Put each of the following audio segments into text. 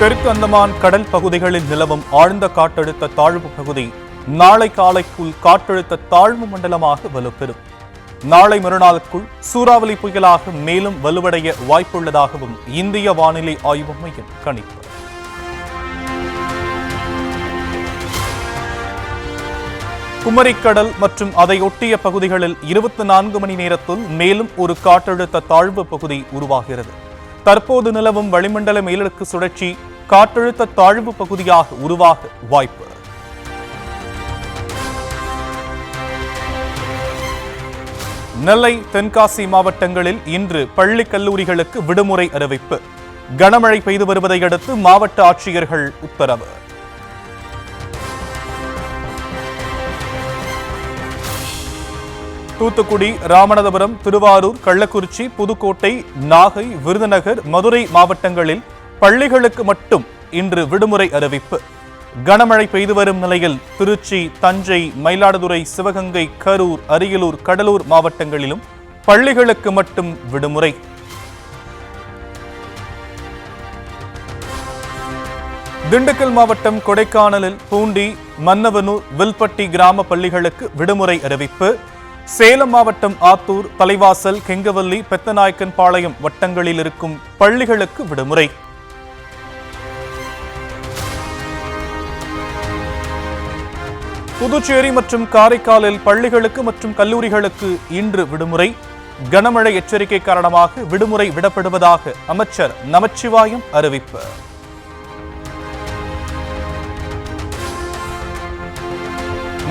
தெற்கு அந்தமான் கடல் பகுதிகளில் நிலவும் ஆழ்ந்த காற்றழுத்த தாழ்வு பகுதி நாளை காலைக்குள் காற்றழுத்த தாழ்வு மண்டலமாக வலுப்பெறும். நாளை மறுநாளுக்குள் சூறாவளி புயலாக மேலும் வலுவடைய வாய்ப்புள்ளதாகவும் இந்திய வானிலை ஆய்வு மையம் கணிப்பு. குமரிக்கடல் மற்றும் அதை ஒட்டிய பகுதிகளில் 24 மணி நேரத்தில் மேலும் ஒரு காற்றழுத்த தாழ்வு பகுதி உருவாகிறது. தற்போது நிலவும் வளிமண்டல மேலடுக்கு சுழற்சி காற்றழுத்த தாழ்வு பகுதியாக உருவாக வாய்ப்பு. நெல்லை, தென்காசி மாவட்டங்களில் இன்று பள்ளி கல்லூரிகளுக்கு விடுமுறை அறிவிப்பு. கனமழை பெய்து வருவதை அடுத்து மாவட்ட ஆட்சியர்கள் உத்தரவு. தூத்துக்குடி, ராமநாதபுரம், திருவாரூர், கள்ளக்குறிச்சி, புதுக்கோட்டை, நாகை, விருதுநகர், மதுரை மாவட்டங்களில் பள்ளிகளுக்கு மட்டும் இன்று விடுமுறை அறிவிப்பு. கனமழை பெய்து வரும் நிலையில் திருச்சி, தஞ்சை, மயிலாடுதுறை, சிவகங்கை, கரூர், அரியலூர், கடலூர் மாவட்டங்களிலும் பள்ளிகளுக்கு மட்டும் விடுமுறை. திண்டுக்கல் மாவட்டம் கொடைக்கானலில் பூண்டி, மன்னவனூர், வில்பட்டி கிராம பள்ளிகளுக்கு விடுமுறை அறிவிப்பு. சேலம் மாவட்டம் ஆத்தூர், தலைவாசல், கெங்கவல்லி, பெத்தநாயக்கன் பாளையம் வட்டங்களில் இருக்கும் பள்ளிகளுக்கு விடுமுறை. புதுச்சேரி மற்றும் காரைக்காலில் பள்ளிகளுக்கு மற்றும் கல்லூரிகளுக்கு இன்று விடுமுறை. கனமழை எச்சரிக்கை காரணமாக விடுமுறை விடப்படுவதாக அமைச்சர் நமச்சிவாயம் அறிவிப்பு.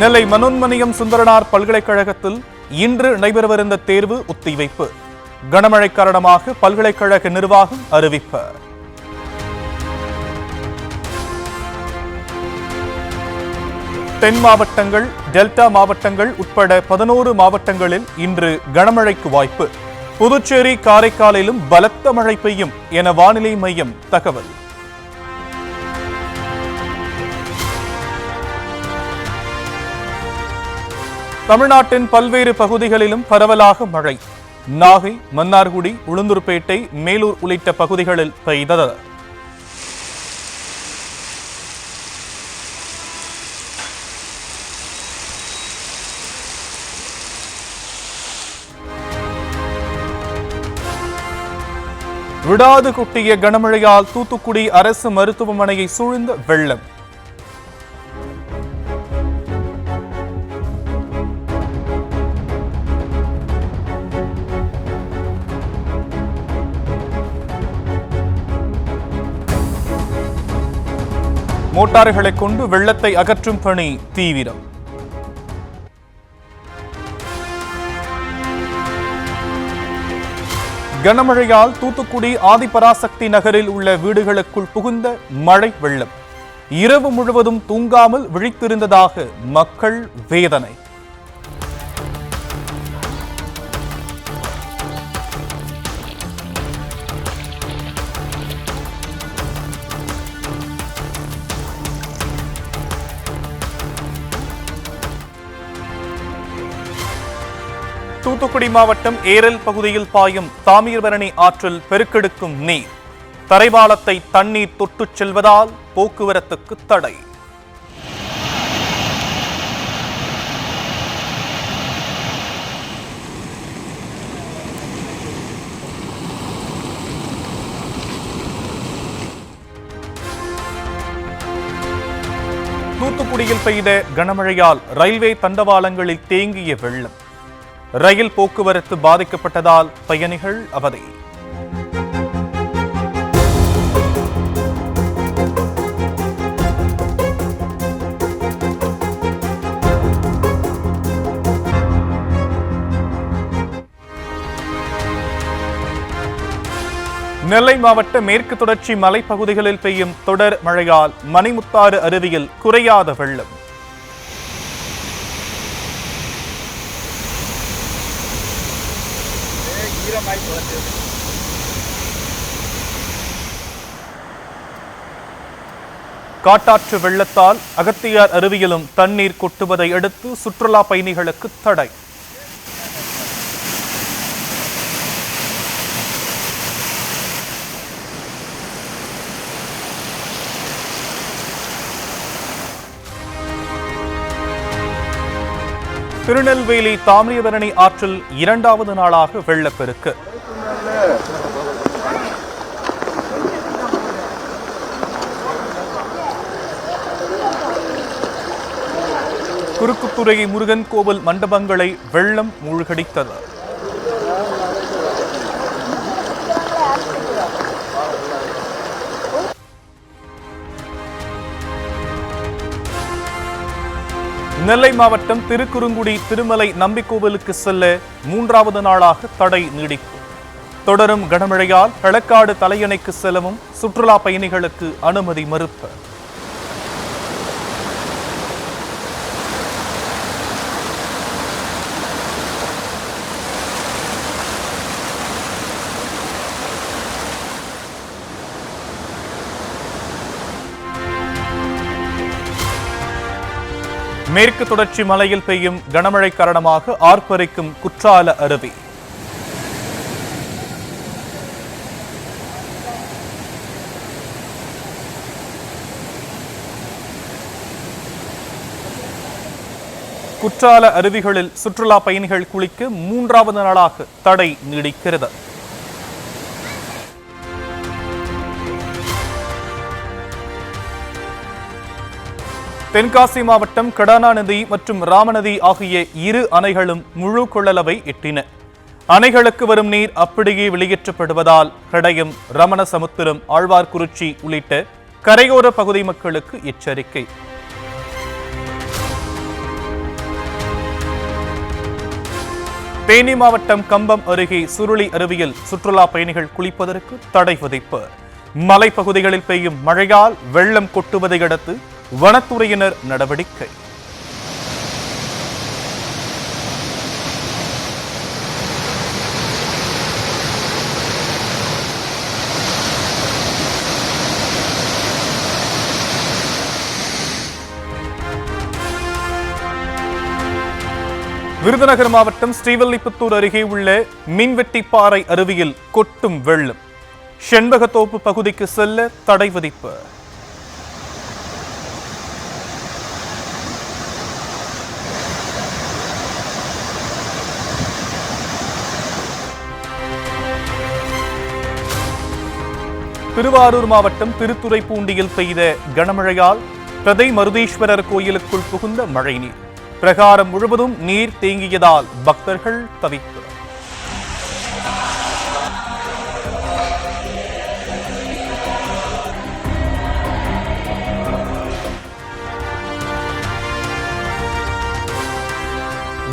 நெல்லை மனோன்மணியம் சுந்தரனார் பல்கலைக்கழகத்தில் இன்று நடைபெறவிருந்த தேர்வு ஒத்திவைப்பு. கனமழை காரணமாக பல்கலைக்கழக நிர்வாகம் அறிவிப்பு. தென் மாவட்டங்கள், டெல்டா மாவட்டங்கள் உட்பட 11 மாவட்டங்களில் இன்று கனமழைக்கு வாய்ப்பு. புதுச்சேரி, காரைக்காலிலும் பலத்த மழை பெய்யும் என வானிலை மையம் தகவல். தமிழ்நாட்டின் பல்வேறு பகுதிகளிலும் பரவலாக மழை. நாகை, மன்னார்குடி, உளுந்தூர்பேட்டை, மேலூர் உள்ளிட்ட பகுதிகளில் பெய்தது. விடாது கொட்டிய கனமழையால் தூத்துக்குடி அரசு மருத்துவமனையை சூழ்ந்த வெள்ளம். மோட்டார்களை கொண்டு வெள்ளத்தை அகற்றும் பணி தீவிரம். கனமழையால் தூத்துக்குடி ஆதிபராசக்தி நகரில் உள்ள வீடுகளுக்குள் புகுந்த மழை வெள்ளம். இரவு முழுவதும் தூங்காமல் விழித்திருந்ததாக மக்கள் வேதனை. தூத்துக்குடி மாவட்டம் ஏரல் பகுதியில் பாயும் தாமிரபரணி ஆற்றில் பெருக்கெடுக்கும் நீர். தரைவாளத்தை தண்ணீர் தொட்டுச் செல்வதால் போக்குவரத்துக்கு தடை. தூத்துக்குடியில் பெய்த கனமழையால் ரயில்வே தண்டவாளங்களில் தேங்கிய வெள்ளம். ரயில் போக்குவரத்து பாதிக்கப்பட்டதால் பயணிகள் அவதி. நெல்லை மாவட்ட மேற்கு தொடர்ச்சி மலைப்பகுதிகளில் பெய்யும் தொடர் மழையால் மணிமுத்தாறு அருவியில் குறையாத வெள்ளம். காட்டாற்று வெள்ளத்தால் அகத்தியார் அருவியிலும் தண்ணீர் கொட்டுவதை அடுத்து சுற்றுலா பயணிகளுக்கு தடை. திருநெல்வேலி தாமிரபரணி ஆற்றில் இரண்டாவது நாளாக வெள்ளப்பெருக்கு. குறுக்குத்துறை முருகன் கோவில் மண்டபங்களை வெள்ளம் மூழ்கடித்தது. நெல்லை மாவட்டம் திருக்குறுங்குடி திருமலை நம்பிக்கோவிலுக்கு செல்ல மூன்றாவது நாளாக தடை நீடிப்பு. தொடரும் கனமழையால் களக்காடு தலையணைக்கு செல்லவும் சுற்றுலா பயணிகளுக்கு அனுமதி மறுப்பு. மேற்கு தொடர்ச்சி மலையில் பெய்யும் கனமழை காரணமாக ஆர்ப்பரிக்கும் குற்றால அருவி. குற்றால அருவிகளில் சுற்றுலா பயணிகள் குளிக்க மூன்றாவது நாளாக தடை நீடிக்கிறது. தென்காசி மாவட்டம் கடானா நதி மற்றும் ராமநதி ஆகிய இரு அணைகளும் முழு கொள்ளளவை எட்டின. அணைகளுக்கு வரும் நீர் அப்படியே வெளியேற்றப்படுவதால் கடையம், ரமணசமுத்திரம், ஆழ்வார்குறிச்சி உள்ளிட்ட கரையோர பகுதி மக்களுக்கு எச்சரிக்கை. தேனி மாவட்டம் கம்பம் அருகே சுருளி அருவியில் சுற்றுலா பயணிகள் குளிப்பதற்கு தடை விதிப்பு. மலைப்பகுதிகளில் பெய்யும் மழையால் வெள்ளம் கொட்டுவதை அடுத்து வனத்துறையினர் நடவடிக்கை. விருதுநகர் மாவட்டம் ஸ்ரீவில்லிபுத்தூர் அருகே உள்ள மீன்வெட்டிப்பாறை அருவியில் கொட்டும் வெள்ளம். செண்பகத்தோப்பு பகுதிக்கு செல்ல தடை விதிப்பு. திருவாரூர் மாவட்டம் திருத்துறைப்பூண்டியில் பெய்த கனமழையால் பிரதை மருதீஸ்வரர் கோயிலுக்குள் புகுந்த மழைநீர். பிரகாரம் முழுவதும் நீர் தேங்கியதால் பக்தர்கள் தவிப்பு.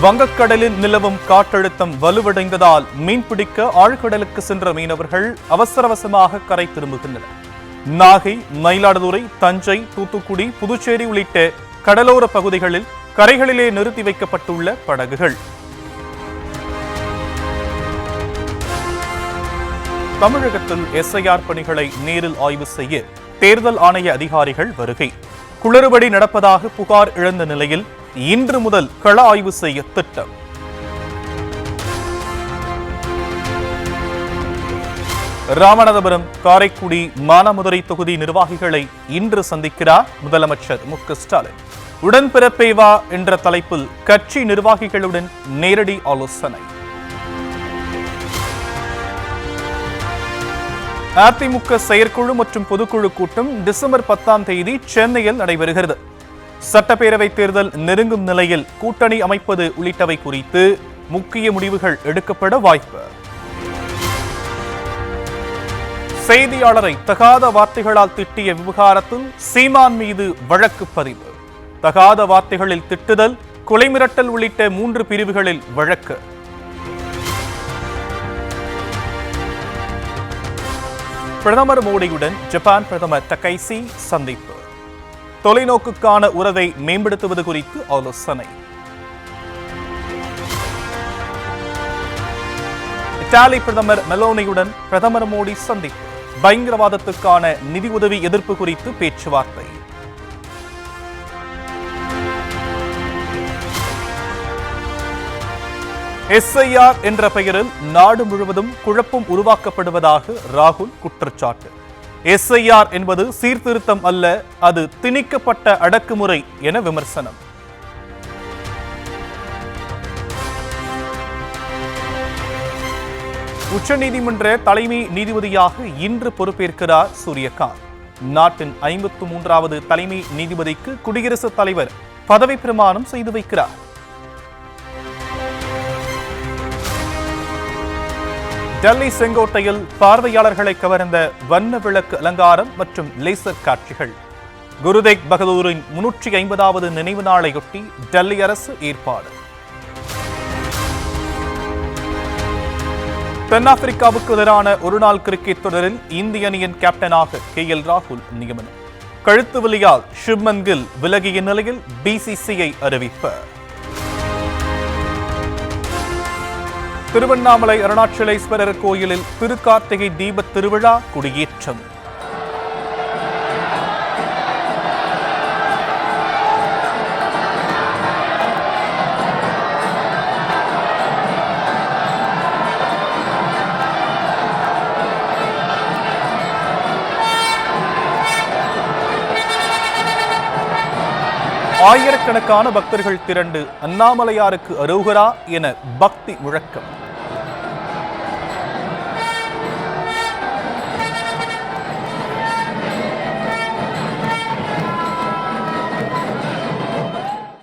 வங்கக்கடலில் நிலவும் காற்றழுத்தம் வலுவடைந்ததால் மீன்பிடிக்க ஆழ்கடலுக்கு சென்ற மீனவர்கள் அவசரமாக கரை திரும்புகின்றனர். நாகை, மயிலாடுதுறை, தஞ்சை, தூத்துக்குடி, புதுச்சேரி உள்ளிட்ட கடலோர பகுதிகளில் கரைகளிலே நிறுத்தி வைக்கப்பட்டுள்ள படகுகள். தமிழகத்தில் எஸ்ஐஆர் பணிகளை நேரில் ஆய்வு செய்ய தேர்தல் ஆணைய அதிகாரிகள் வருகை. குளறுபடி நடப்பதாக புகார் எழுந்த நிலையில் இன்று முதல் கள ஆய்வு செய்ய திட்டம். ராமநாதபுரம், காரைக்குடி, மானாமதுரை தொகுதி நிர்வாகிகளை இன்று சந்திக்கிறார் முதலமைச்சர் மு.க.ஸ்டாலின். உடன்பிறப்பே வா என்ற தலைப்பில் கட்சி நிர்வாகிகளுடன் நேரடி ஆலோசனை. அதிமுக செயற்குழு மற்றும் பொதுக்குழு கூட்டம் டிசம்பர் 10ஆம் தேதி சென்னையில் நடைபெறுகிறது. சட்டப்பேரவை தேர்தல் நெருங்கும் நிலையில் கூட்டணி அமைப்பது உள்ளிட்டவை குறித்து முக்கிய முடிவுகள் எடுக்கப்பட வாய்ப்பு. செய்தியாளரை தகாத வார்த்தைகளால் திட்டிய விவகாரத்தில் சீமான் மீது வழக்கு பதிவு. தகாத வார்த்தைகளில் திட்டுதல், கொலை மிரட்டல் உள்ளிட்ட 3 பிரிவுகளில் வழக்கு. பிரதமர் மோடியுடன் ஜப்பான் பிரதமர் டக்கைசி சந்திப்பு. தொலைநோக்குக்கான உறவை மேம்படுத்துவது குறித்து ஆலோசனை. இத்தாலி பிரதமர் மெலோனியுடன் பிரதமர் மோடி சந்திப்பு. பயங்கரவாதத்துக்கான நிதி உதவி எதிர்ப்பு குறித்து பேச்சுவார்த்தை. எஸ்ஐஆர் என்ற பெயரில் நாடு முழுவதும் குழப்பம் உருவாக்கப்படுவதாக ராகுல் குற்றச்சாட்டு. எஸ்ஐஆர் என்பது சீர்திருத்தம் அல்ல, அது திணிக்கப்பட்ட அடக்குமுறை என விமர்சனம். உச்சநீதிமன்ற தலைமை நீதிபதியாக இன்று பொறுப்பேற்கிறார் சூரியகாந்த். நாட்டின் 53வது தலைமை நீதிபதிக்கு குடியரசுத் தலைவர் பதவி பிரமாணம் செய்து வைக்கிறார். டெல்லி செங்கோட்டையில் பார்வையாளர்களை கவர்ந்த வண்ண விளக்கு அலங்காரம் மற்றும் லேசர் காட்சிகள். குருதேக் பகதூரின் 350வது நினைவு நாளையொட்டி டெல்லி அரசு ஏற்பாடு. தென்னாப்பிரிக்காவுக்கு எதிரான ஒருநாள் கிரிக்கெட் தொடரில் இந்திய அணியின் கேப்டனாக KL ராகுல் நியமனம். கழுத்து வலியால் சுப்மன் கில் விலகிய நிலையில் BCCI அறிவிப்பு. திருவண்ணாமலை அருணாச்சலேஸ்வரர் கோயிலில் திருக்கார்த்திகை தீப திருவிழா கொடியேற்றம். ஆயிரக்கணக்கான பக்தர்கள் திரண்டு அண்ணாமலையாருக்கு அரோகரா என பக்தி முழக்கம்.